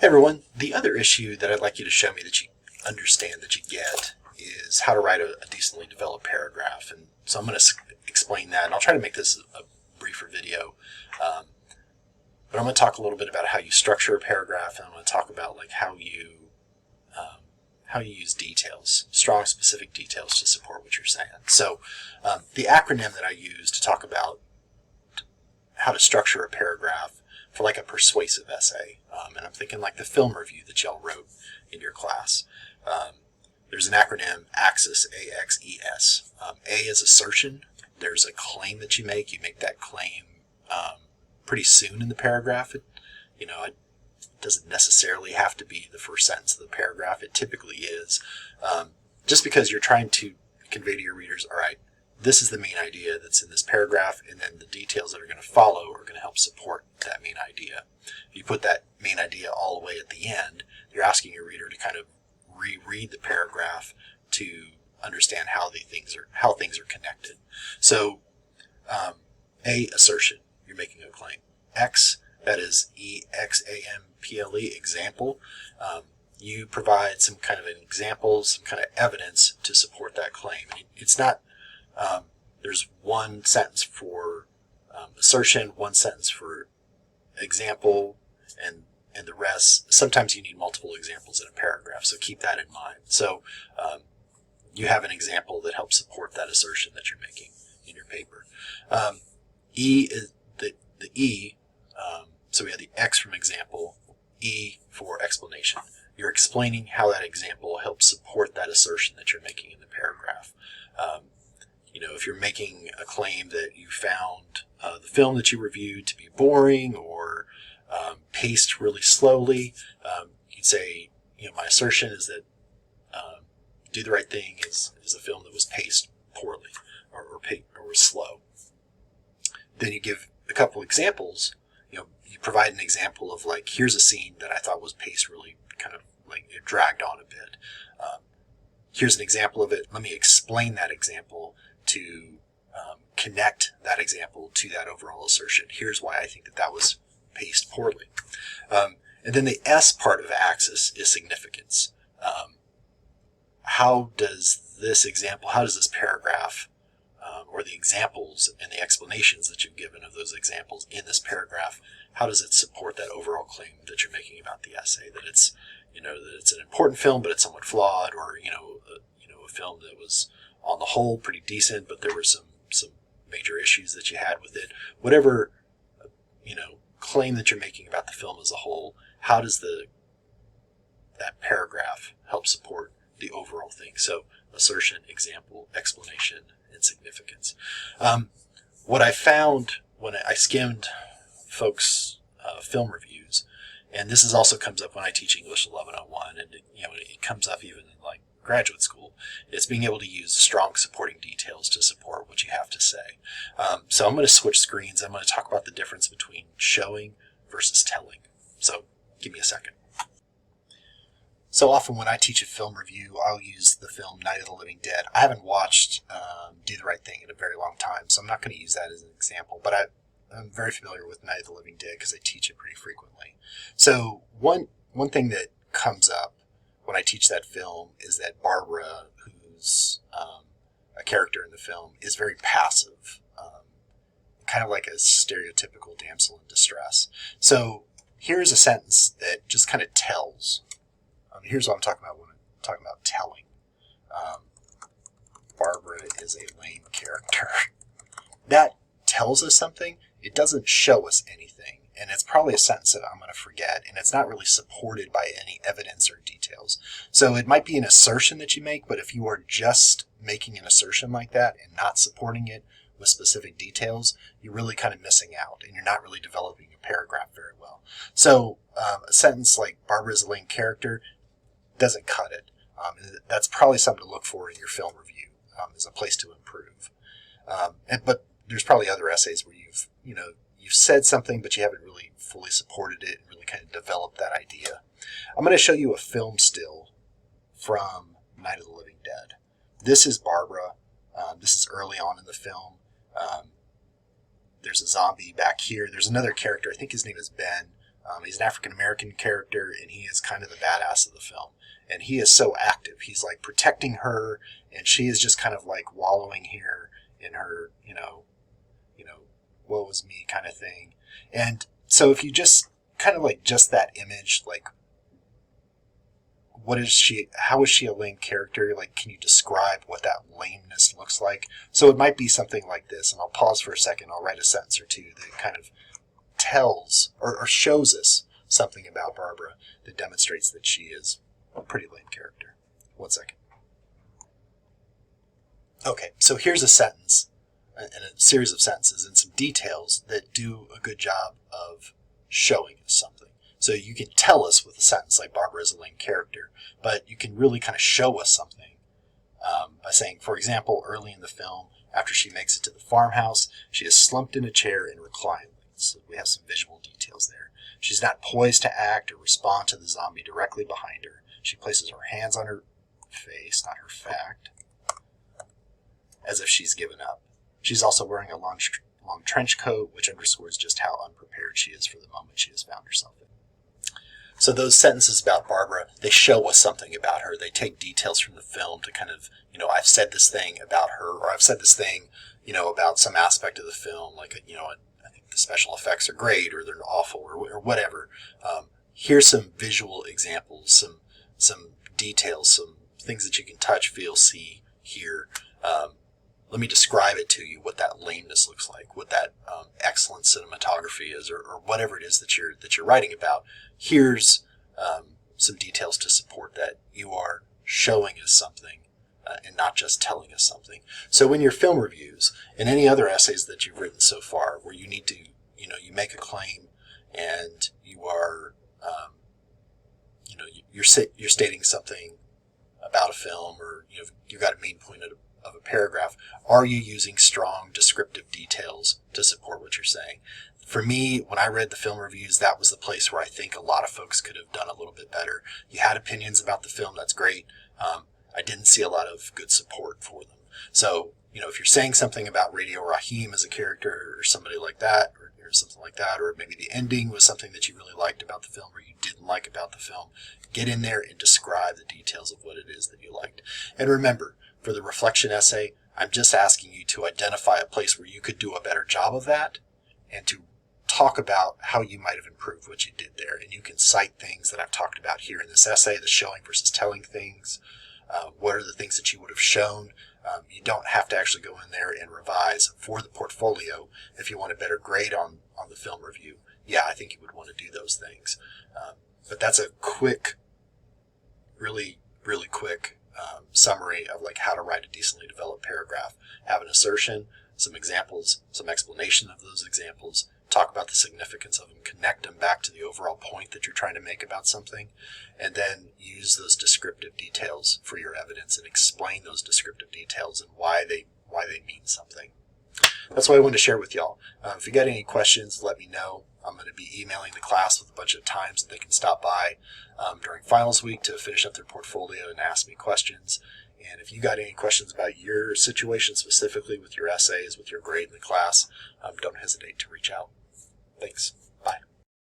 Hey everyone, the other issue that I'd like you to show me that you understand, that you get, is how to write a decently developed paragraph. And so I'm going to explain that, and I'll try to make this a briefer video. But I'm going to talk a little bit about how you structure a paragraph, and I'm going to talk about like how you use details, strong specific details to support what you're saying. So the acronym that I use to talk about how to structure a paragraph for like a persuasive essay, and I'm thinking like the film review that y'all wrote in your class. There's an acronym, AXES, A-X-E-S. A is assertion. There's a claim that you make. You make that claim pretty soon in the paragraph. It doesn't necessarily have to be the first sentence of the paragraph. It typically is. Just because you're trying to convey to your readers, all right, this is the main idea that's in this paragraph, and then the details that are going to follow are going to help support that main idea. If you put that main idea all the way at the end, you're asking your reader to kind of reread the paragraph to understand how things are connected. So, A, assertion, you're making a claim. X, that is E-X-A-M-P-L-E, example. You provide some kind of an example, some kind of evidence to support that claim. It's not there's one sentence for assertion, one sentence for example, and the rest. Sometimes you need multiple examples in a paragraph, so keep that in mind. So you have an example that helps support that assertion that you're making in your paper. E is the E, so we have the X from example, E for explanation. You're explaining how that example helps support that assertion that you're making in the paragraph. If you're making a claim that you found the film that you reviewed to be boring or paced really slowly, you'd say, my assertion is that Do the Right Thing is a film that was paced poorly or was slow. Then you give a couple examples. You provide an example of like, here's a scene that I thought was paced really kind of like it dragged on a bit. Here's an example of it. Let me explain that example to connect that example to that overall assertion. Here's why I think that was paced poorly. And then the S part of AXES is significance. How does this paragraph, or the examples and the explanations that you've given of those examples in this paragraph, how does it support that overall claim that you're making about the essay? That it's, that it's an important film, but it's somewhat flawed, or, a film that was on the whole pretty decent, but there were some major issues that you had with it. Whatever, claim that you're making about the film as a whole, how does that paragraph help support the overall thing? So assertion, example, explanation, and significance. What I found when I skimmed folks' film reviews, and this also comes up when I teach English 1101, and it comes up even in like graduate school, is being able to use strong supporting details to support what you have to say. So I'm going to switch screens. I'm going to talk about the difference between showing versus telling. So give me a second. So often when I teach a film review, I'll use the film Night of the Living Dead. I haven't watched Do the Right Thing in a very long time, so I'm not going to use that as an example, but I'm very familiar with Night of the Living Dead because I teach it pretty frequently. So one thing that comes up when I teach that film is that Barbara, who's a character in the film, is very passive, kind of like a stereotypical damsel in distress. So here's a sentence that just kind of tells. Here's what I'm talking about when I'm talking about telling. Barbara is a lame character. That tells us something. It doesn't show us anything. And it's probably a sentence that I'm going to forget, and it's not really supported by any evidence or details. So it might be an assertion that you make, but if you are just making an assertion like that and not supporting it with specific details, you're really kind of missing out, and you're not really developing a paragraph very well. So a sentence like Barbara is a lame character doesn't cut it. That's probably something to look for in your film review as a place to improve. But there's probably other essays where you've said something, but you haven't really fully supported it and really kind of developed that idea. I'm going to show you a film still from Night of the Living Dead. This is Barbara. This is early on in the film. There's a zombie back here. There's another character. I think his name is Ben. He's an African-American character, and he is kind of the badass of the film. And he is so active. He's like protecting her, and she is just kind of like wallowing here in her, woe is me kind of thing. And so if you just kind of like just that image, like, how is she a lame character? Like, can you describe what that lameness looks like? So it might be something like this, and I'll pause for a second. I'll write a sentence or two that kind of tells or shows us something about Barbara that demonstrates that she is a pretty lame character. 1 second. Okay, so here's a sentence and a series of sentences and some details that do a good job of showing us something. So you can tell us with a sentence like Barbara is a lame character, but you can really kind of show us something by saying, for example, early in the film, after she makes it to the farmhouse, she is slumped in a chair and reclining. So we have some visual details there. She's not poised to act or respond to the zombie directly behind her. She places her hands on her face, not her fact, as if she's given up. She's also wearing a long trench coat, which underscores just how unprepared she is for the moment she has found herself in. So those sentences about Barbara, they show us something about her. They take details from the film to kind of, I've said this thing about her, or I've said this thing, about some aspect of the film, like, I think the special effects are great, or they're awful, or whatever. Here's some visual examples, some details, some things that you can touch, feel, see, hear. Let me describe it to you, what that lameness looks like, what that excellent cinematography is, or whatever it is that you're writing about. Here's some details to support that you are showing us something and not just telling us something. So in your film reviews and any other essays that you've written so far, where you need to, you make a claim and you are, you're stating something about a film, or you've got a main point of a paragraph, are you using strong descriptive details to support what you're saying? For me, when I read the film reviews, that was the place where I think a lot of folks could have done a little bit better. You had opinions about the film, that's great. I didn't see a lot of good support for them. So, if you're saying something about Radio Raheem as a character or somebody like that, or something like that, or maybe the ending was something that you really liked about the film or you didn't like about the film, get in there and describe the details of what it is that you liked. And remember, for the reflection essay, I'm just asking you to identify a place where you could do a better job of that and to talk about how you might have improved what you did there. And you can cite things that I've talked about here in this essay, the showing versus telling things. What are the things that you would have shown? You don't have to actually go in there and revise for the portfolio if you want a better grade on the film review. Yeah, I think you would want to do those things. But that's a quick, really, really quick summary of like how to write a decently developed paragraph. Have an assertion, some examples, some explanation of those examples, talk about the significance of them, connect them back to the overall point that you're trying to make about something, and then use those descriptive details for your evidence and explain those descriptive details and why they mean something. That's what I wanted to share with y'all. If you got any questions, let me know. I'm going to be emailing the class with a bunch of times that they can stop by during finals week to finish up their portfolio and ask me questions. And if you got any questions about your situation specifically with your essays, with your grade in the class, don't hesitate to reach out. Thanks.